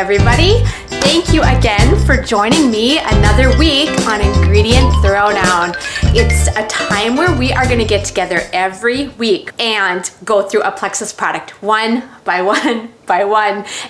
everybody. Thank you again for joining me another week on Ingredient Throwdown. It's a time where we are going to get together every week and go through a Plexus product one by one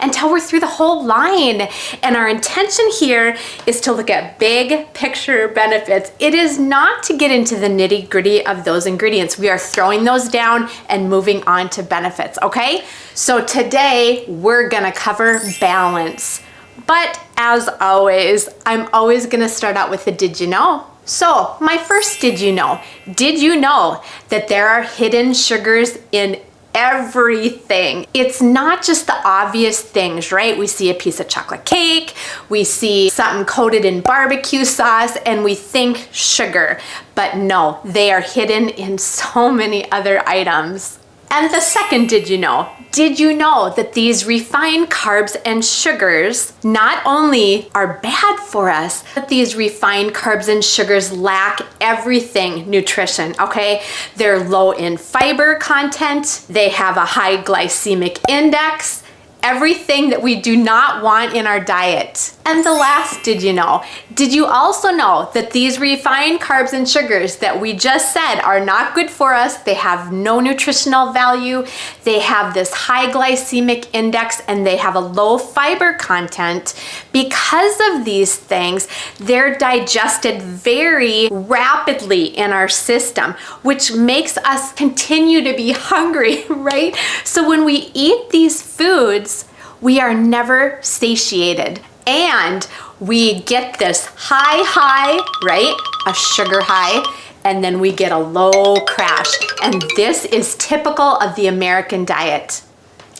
until we're through the whole line. And our intention here is to look at big picture benefits. It is not to get into the nitty-gritty of those ingredients. We are throwing those down and moving on to benefits, okay? So today we're gonna cover balance. But as always, I'm always gonna start out with the did you know? So my first did you know? Did you know that there are hidden sugars in everything? It's not just the obvious things, right? We see a piece of chocolate cake, we see something coated in barbecue sauce, and we think sugar. But no, they are hidden in so many other items. And the second did you know? Did you know that these refined carbs and sugars not only are bad for us, but these refined carbs and sugars lack everything nutrition, okay? They're low in fiber content, they have a high glycemic index, everything that we do not want in our diet. And the last did you know? Did you also know that these refined carbs and sugars that we just said are not good for us, they have no nutritional value, they have this high glycemic index, and they have a low fiber content? Because of these things, they're digested very rapidly in our system, which makes us continue to be hungry, right? So when we eat these foods, we are never satiated, and we get this high, right? A sugar high, and then we get a low crash. And this is typical of the American diet.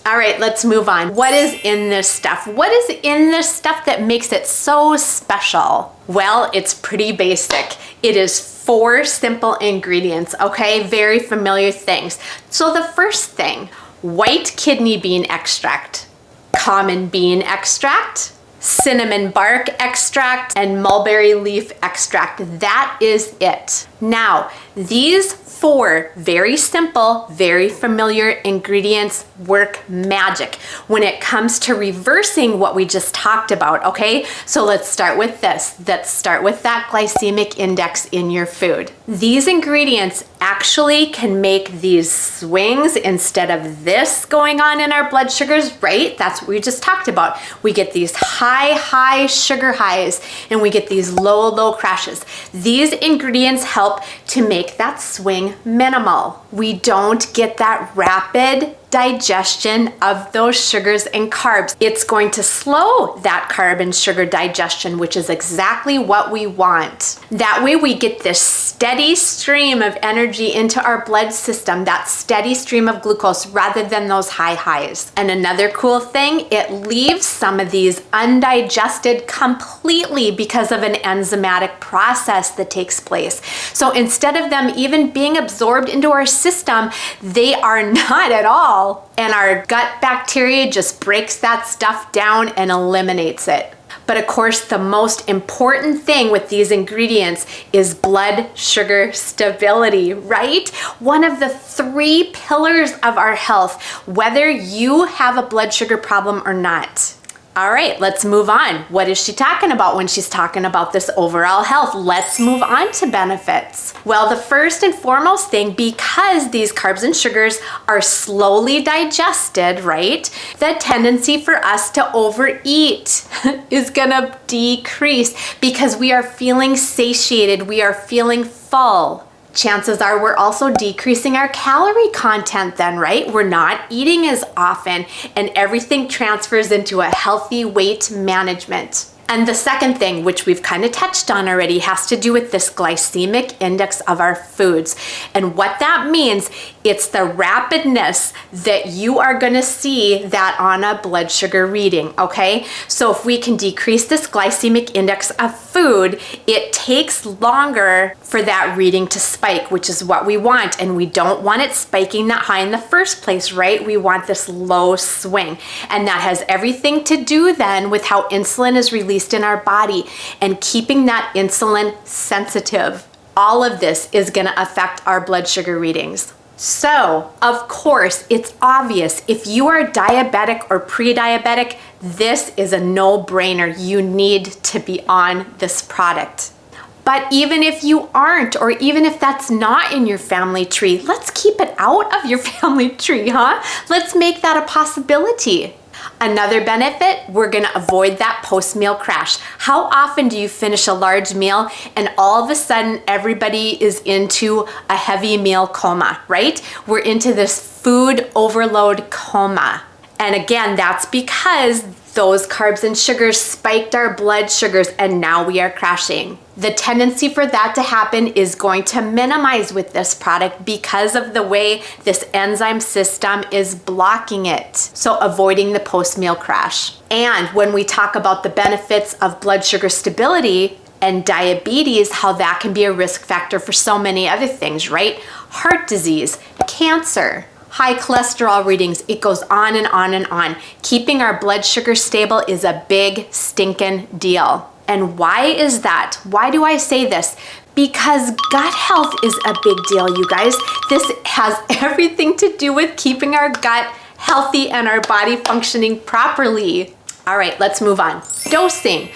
All right, let's move on. What is in this stuff? What is in this stuff that makes it so special? Well, it's pretty basic. It is 4 simple ingredients, okay? Very familiar things. So the first thing, white kidney bean extract, common bean extract, cinnamon bark extract, and mulberry leaf extract. That is it. Now, these 4 very simple, very familiar ingredients work magic when it comes to reversing what we just talked about, okay? So let's start with this. Let's start with that glycemic index in your food. These ingredients actually can make these swings instead of this going on in our blood sugars, right? That's what we just talked about. We get these high sugar highs, and we get these low crashes. These ingredients help to make that swing minimal. We don't get that rapid digestion of those sugars and carbs. It's going to slow that carb and sugar digestion, which is exactly what we want. That way we get this steady stream of energy into our blood system, that steady stream of glucose rather than those high highs. And another cool thing, it leaves some of these undigested completely because of an enzymatic process that takes place. So instead of them even being absorbed into our system, they are not at all. And our gut bacteria just breaks that stuff down and eliminates it. But of course, the most important thing with these ingredients is blood sugar stability, right? One of the 3 pillars of our health, whether you have a blood sugar problem or not. All right, let's move on. What is she talking about when she's talking about this overall health? Let's move on to benefits. Well, the first and foremost thing, because these carbs and sugars are slowly digested, right? The tendency for us to overeat is gonna decrease because we are feeling satiated, we are feeling full. Chances are we're also decreasing our calorie content then, right? We're not eating as often, and everything transfers into a healthy weight management. And the second thing, which we've kind of touched on already, has to do with this glycemic index of our foods. And what that means, it's the rapidness that you are gonna see that on a blood sugar reading, okay? So if we can decrease this glycemic index of food, it takes longer for that reading to spike, which is what we want. And we don't want it spiking that high in the first place, right? We want this low swing. And that has everything to do then with how insulin is released in our body and keeping that insulin sensitive. All of this is going to affect our blood sugar readings. So, of course, it's obvious if you are diabetic or pre-diabetic, this is a no-brainer. You need to be on this product. But even if you aren't, or even if that's not in your family tree, let's keep it out of your family tree, huh? Let's make that a possibility. Another benefit, we're gonna avoid that post-meal crash. How often do you finish a large meal and all of a sudden everybody is into a heavy meal coma, right? We're into this food overload coma. And again, that's because those carbs and sugars spiked our blood sugars and now we are crashing. The tendency for that to happen is going to minimize with this product because of the way this enzyme system is blocking it. So avoiding the post-meal crash. And when we talk about the benefits of blood sugar stability and diabetes, how that can be a risk factor for so many other things, right? Heart disease, cancer, high cholesterol readings, it goes on and on and on. Keeping our blood sugar stable is a big stinking deal. And why is that? Why do I say this? Because gut health is a big deal, you guys. This has everything to do with keeping our gut healthy and our body functioning properly. All right, let's move on. Dosing.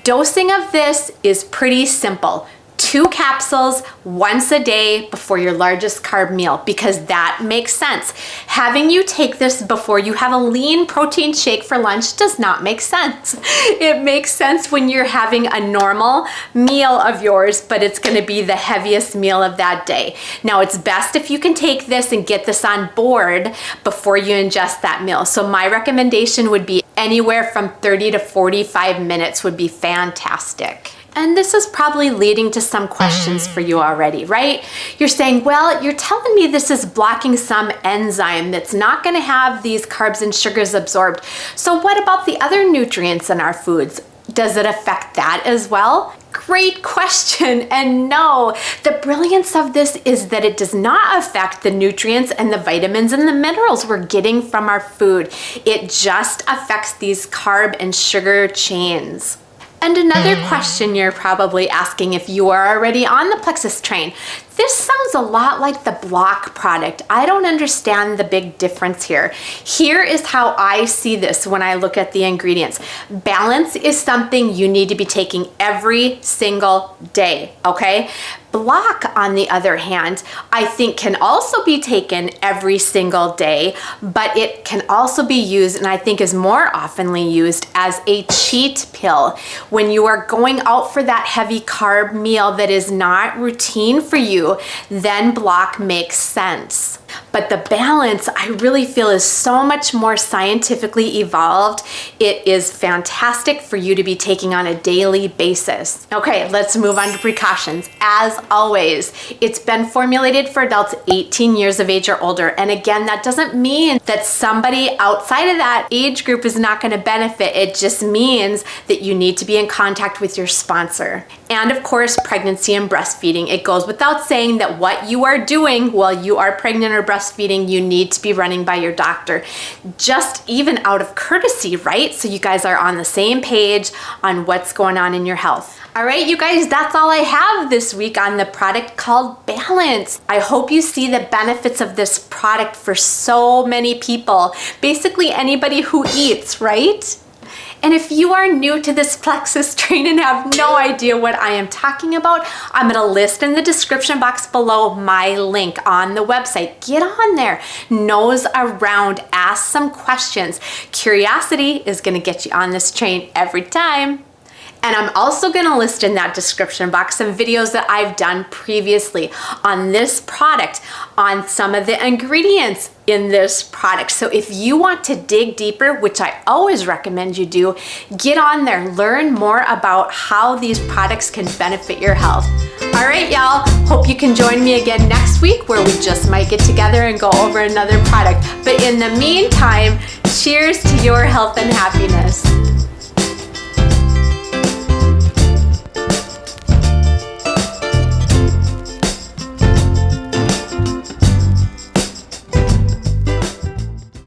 Dosing of this is pretty simple. 2 capsules once a day before your largest carb meal, because that makes sense. Having you take this before you have a lean protein shake for lunch does not make sense. It makes sense when you're having a normal meal of yours, but it's gonna be the heaviest meal of that day. Now, it's best if you can take this and get this on board before you ingest that meal. So my recommendation would be anywhere from 30 to 45 minutes would be fantastic. And this is probably leading to some questions for you already, right? You're saying, well, you're telling me this is blocking some enzyme that's not gonna have these carbs and sugars absorbed. So what about the other nutrients in our foods? Does it affect that as well? Great question. And no, the brilliance of this is that it does not affect the nutrients and the vitamins and the minerals we're getting from our food. It just affects these carb and sugar chains. And another question you're probably asking if you are already on the Plexus train. This sounds a lot like the Block product. I don't understand the big difference here. Here is how I see this when I look at the ingredients. Balance is something you need to be taking every single day, okay? Block, on the other hand, I think can also be taken every single day, but it can also be used, and I think is more oftenly used, as a cheat pill. When you are going out for that heavy carb meal that is not routine for you, then Block makes sense. But the Balance, I really feel, is so much more scientifically evolved. It is fantastic for you to be taking on a daily basis. Okay, let's move on to precautions. As always, it's been formulated for adults 18 years of age or older. And again, that doesn't mean that somebody outside of that age group is not going to benefit. It just means that you need to be in contact with your sponsor. And of course, pregnancy and breastfeeding. It goes without saying that what you are doing while you are pregnant or breastfeeding, you need to be running by your doctor, just even out of courtesy, right? So you guys are on the same page on what's going on in your health. All right, you guys, that's all I have this week on the product called Balance. I hope you see the benefits of this product for so many people, basically anybody who eats, right? And if you are new to this Plexus train and have no idea what I am talking about, I'm gonna list in the description box below my link on the website. Get on there, nose around, ask some questions. Curiosity is gonna get you on this train every time. And I'm also gonna list in that description box some videos that I've done previously on this product, on some of the ingredients in this product. So if you want to dig deeper, which I always recommend you do, get on there, learn more about how these products can benefit your health. All right, y'all, hope you can join me again next week where we just might get together and go over another product. But in the meantime, cheers to your health and happiness.